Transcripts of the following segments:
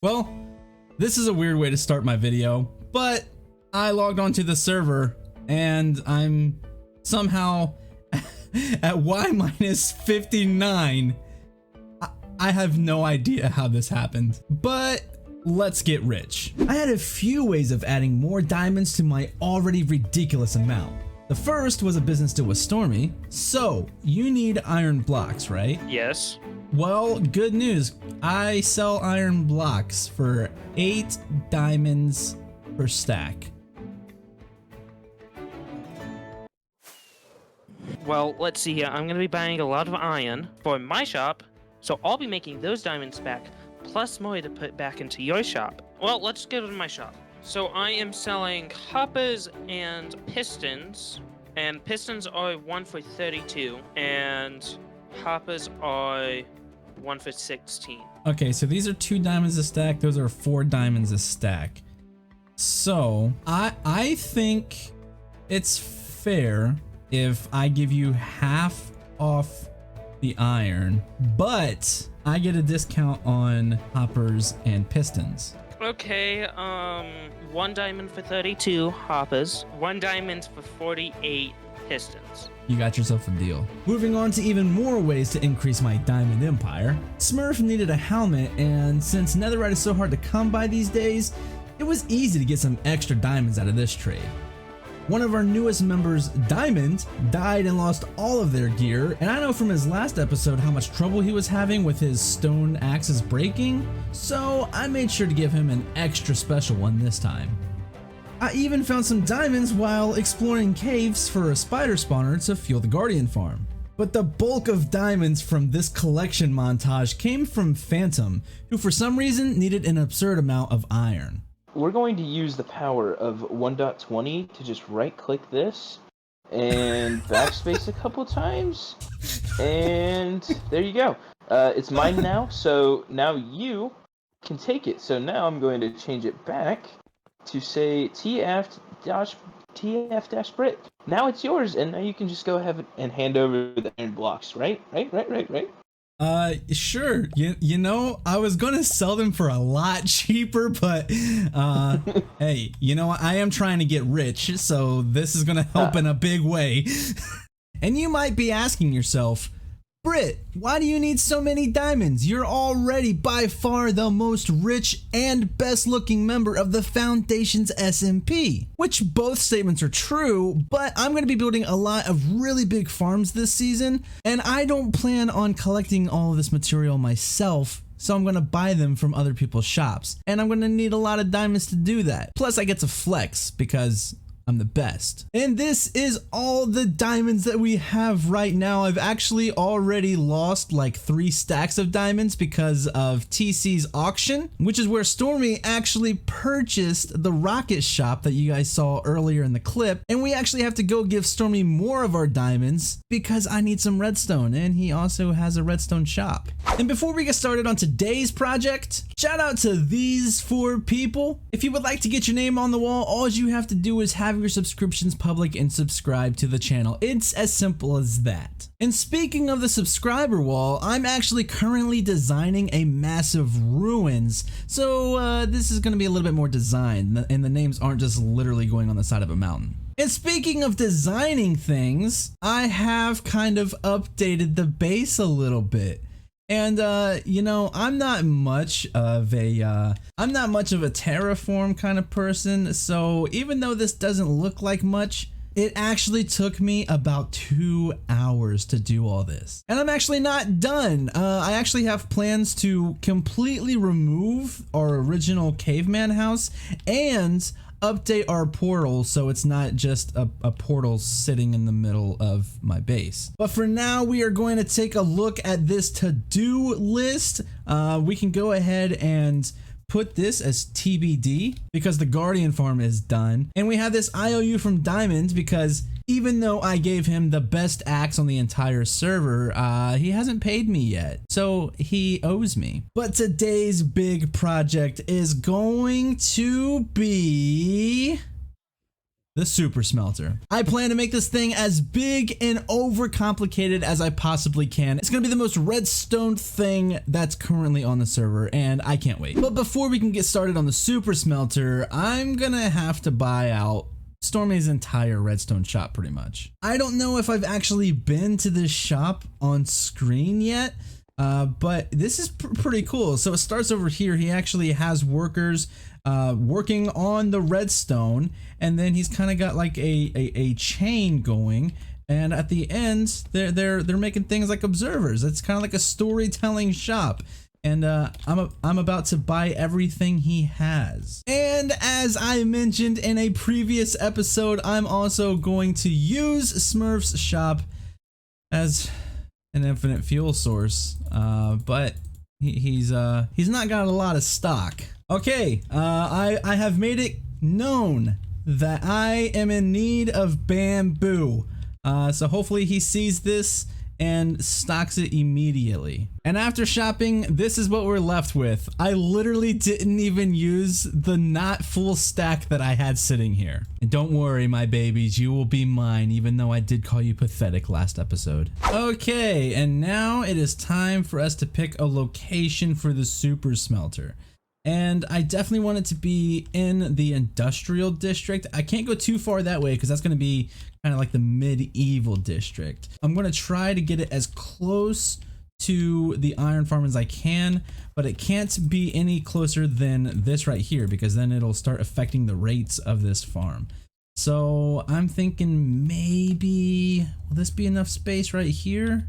Well, this is a weird way to start my video, but I logged onto the server and I'm somehow at Y-59. I have no idea how this happened, but let's get rich. I had a few ways of adding more diamonds to my already ridiculous amount. The first was a business deal with Stormy. So you need iron blocks, right? Yes. Well, good news. I sell iron blocks for 8 diamonds per stack. Well, let's see here. I'm going to be buying a lot of iron for my shop, so I'll be making those diamonds back, plus more to put back into your shop. Well, let's go to my shop. So I am selling hoppers and pistons are 1 for 32, and hoppers are 1 for 16. Okay, so these are 2 diamonds a stack, those are 4 diamonds a stack. So I think it's fair if I give you half off the iron, but I get a discount on hoppers and pistons. Okay, 1 diamond for 32 hoppers, 1 diamond for 48 pistons. You got yourself a deal. Moving on to even more ways to increase my diamond empire. Smurf needed a helmet, and since netherite is so hard to come by these days, it was easy to get some extra diamonds out of this trade. One of our newest members, Diamond, died and lost all of their gear, and I know from his last episode how much trouble he was having with his stone axes breaking, so I made sure to give him an extra special one this time. I even found some diamonds while exploring caves for a spider spawner to fuel the Guardian farm. But the bulk of diamonds from this collection montage came from Phantom, who for some reason needed an absurd amount of iron. We're going to use the power of 1.20 to just right-click this and backspace a couple times, and there you go. It's mine now, so now you can take it. So now I'm going to change it back to say TF-Brit. Now it's yours, and now you can just go ahead and hand over the iron blocks, right? Right. Sure. You know, I was gonna sell them for a lot cheaper, but hey, you know, I am trying to get rich, so this is gonna help in a big way. And you might be asking yourself, Brit, why do you need so many diamonds? You're already by far the most rich and best looking member of the Foundation's SMP. Which both statements are true, but I'm going to be building a lot of really big farms this season, and I don't plan on collecting all of this material myself, so I'm going to buy them from other people's shops. And I'm going to need a lot of diamonds to do that. Plus I get to flex because I'm the best. And this is all the diamonds that we have right now. I've actually already lost like 3 stacks of diamonds because of TC's auction, which is where Stormy actually purchased the rocket shop that you guys saw earlier in the clip. And we actually have to go give Stormy more of our diamonds because I need some redstone, and he also has a redstone shop. And before we get started on today's project, shout out to these 4 people. If you would like to get your name on the wall, all you have to do is have your subscriptions public and subscribe to the channel. It's as simple as that. And speaking of the subscriber wall, I'm actually currently designing a massive ruins, so this is going to be a little bit more designed, and the names aren't just literally going on the side of a mountain. And speaking of designing things, I have kind of updated the base a little bit. And you know, I'm not much of a terraform kind of person, so even though this doesn't look like much, it actually took me about 2 hours to do all this. And I'm actually not done. I actually have plans to completely remove our original caveman house and update our portal so it's not just a portal sitting in the middle of my base. But for now, we are going to take a look at this to-do list. We can go ahead and put this as TBD because the Guardian farm is done. And we have this IOU from Diamond because even though I gave him the best axe on the entire server, he hasn't paid me yet, so he owes me. But today's big project is going to be the super smelter. I plan to make this thing as big and overcomplicated as I possibly can. It's gonna be the most redstone thing that's currently on the server, and I can't wait. But before we can get started on the super smelter, I'm gonna have to buy out Stormy's entire redstone shop pretty much. I don't know if I've actually been to this shop on screen yet, but this is pretty cool. So it starts over here. He actually has workers working on the redstone, and then he's kind of got like a chain going, and at the end they're making things like observers. It's kind of like a storytelling shop. And I'm about to buy everything he has. And as I mentioned in a previous episode, I'm also going to use Smurf's shop as an infinite fuel source. But he's not got a lot of stock. Okay, I have made it known that I am in need of bamboo. So hopefully he sees this and stocks it immediately. And after shopping, this is what we're left with. I literally didn't even use the not full stack that I had sitting here. And don't worry, my babies, you will be mine, even though I did call you pathetic last episode. Okay, and now it is time for us to pick a location for the super smelter. And I definitely want it to be in the industrial district. I can't go too far that way because that's going to be kind of like the medieval district. I'm going to try to get it as close to the iron farm as I can, but it can't be any closer than this right here because then it'll start affecting the rates of this farm. So I'm thinking maybe, will this be enough space right here?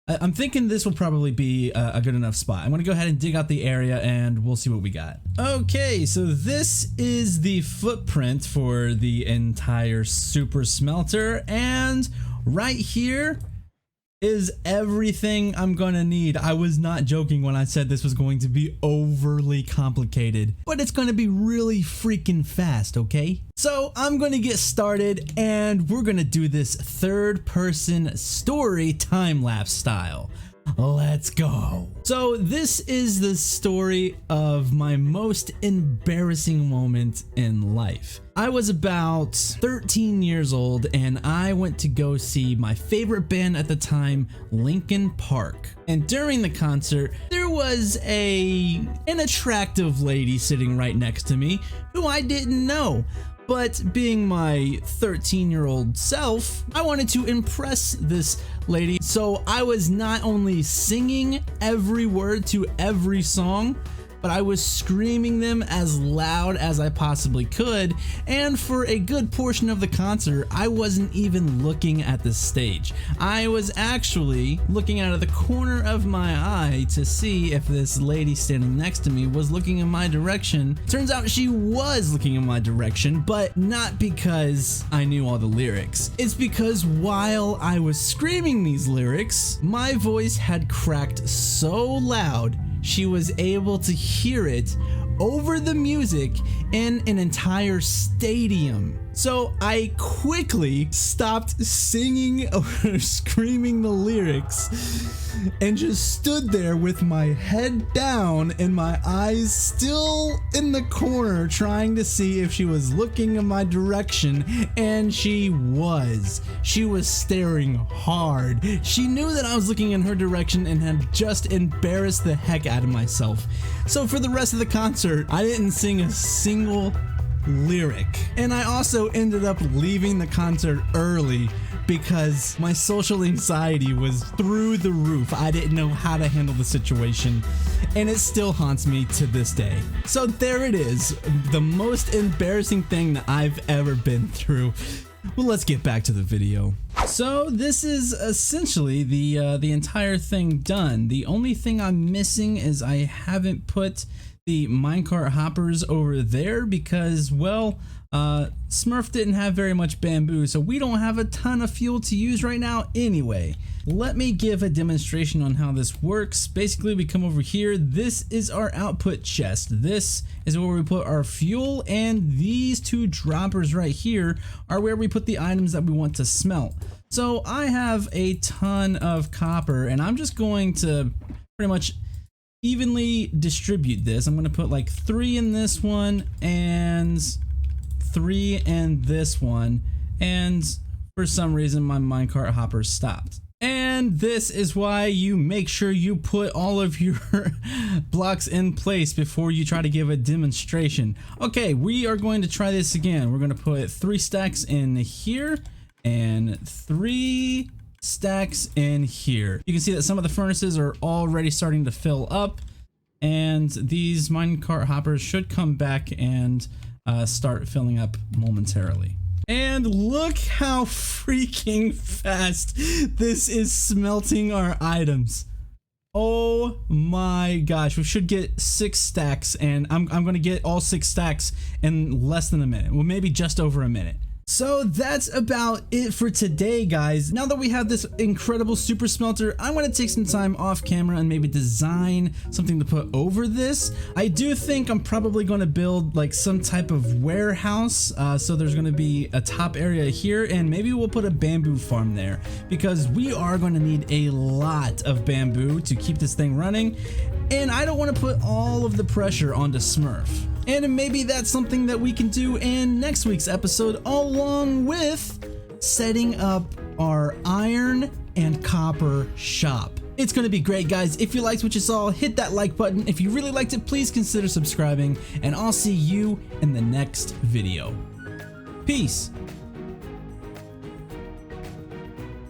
I'm thinking this will probably be a good enough spot. I'm gonna go ahead and dig out the area and we'll see what we got. Okay, so this is the footprint for the entire super smelter, and right here is everything I'm gonna need. I was not joking when I said this was going to be overly complicated, but it's gonna be really freaking fast, okay? So I'm gonna get started and we're gonna do this third person story time-lapse style. Let's go. So this is the story of my most embarrassing moment in life. I was about 13 years old and I went to go see my favorite band at the time, Linkin Park. And during the concert, there was an attractive lady sitting right next to me who I didn't know. But being my 13-year-old self, I wanted to impress this lady. So I was not only singing every word to every song, but I was screaming them as loud as I possibly could. And for a good portion of the concert, I wasn't even looking at the stage. I was actually looking out of the corner of my eye to see if this lady standing next to me was looking in my direction. Turns out she was looking in my direction, but not because I knew all the lyrics. It's because while I was screaming these lyrics, my voice had cracked so loud she was able to hear it over the music in an entire stadium. So I quickly stopped singing or screaming the lyrics and just stood there with my head down and my eyes still in the corner trying to see if she was looking in my direction, and she was. She was staring hard. She knew that I was looking in her direction and had just embarrassed the heck out of myself. So for the rest of the concert, I didn't sing a single lyric. And I also ended up leaving the concert early because my social anxiety was through the roof. I didn't know how to handle the situation, and it still haunts me to this day. So there it is, the most embarrassing thing that I've ever been through. Well, let's get back to the video. So this is essentially the entire thing done. The only thing I'm missing is I haven't put the minecart hoppers over there because, well, Smurf didn't have very much bamboo, so we don't have a ton of fuel to use right now anyway. Let me give a demonstration on how this works. Basically, we come over here. This is our output chest. This is where we put our fuel, and these two droppers right here are where we put the items that we want to smelt. So I have a ton of copper, and I'm just going to pretty much evenly distribute this. I'm going to put like 3 in this one and 3 and this one, and for some reason my minecart hopper stopped. And this is why you make sure you put all of your blocks in place before you try to give a demonstration. Okay, we are going to try this again. We're going to put 3 stacks in here and 3 stacks in here. You can see that some of the furnaces are already starting to fill up, and these minecart hoppers should come back and start filling up momentarily. And look how freaking fast this is smelting our items. Oh my gosh, we should get 6 stacks, and I'm gonna get all 6 stacks in less than a minute. Well, maybe just over a minute. So that's about it for today, guys. Now that we have this incredible super smelter, I want to take some time off camera and maybe design something to put over this. I do think I'm probably going to build like some type of warehouse. So there's going to be a top area here, and maybe we'll put a bamboo farm there, because we are going to need a lot of bamboo to keep this thing running. And I don't want to put all of the pressure onto Smurf. And maybe that's something that we can do in next week's episode, along with setting up our iron and copper shop. It's going to be great, guys. If you liked what you saw, hit that like button. If you really liked it, please consider subscribing, and I'll see you in the next video. Peace.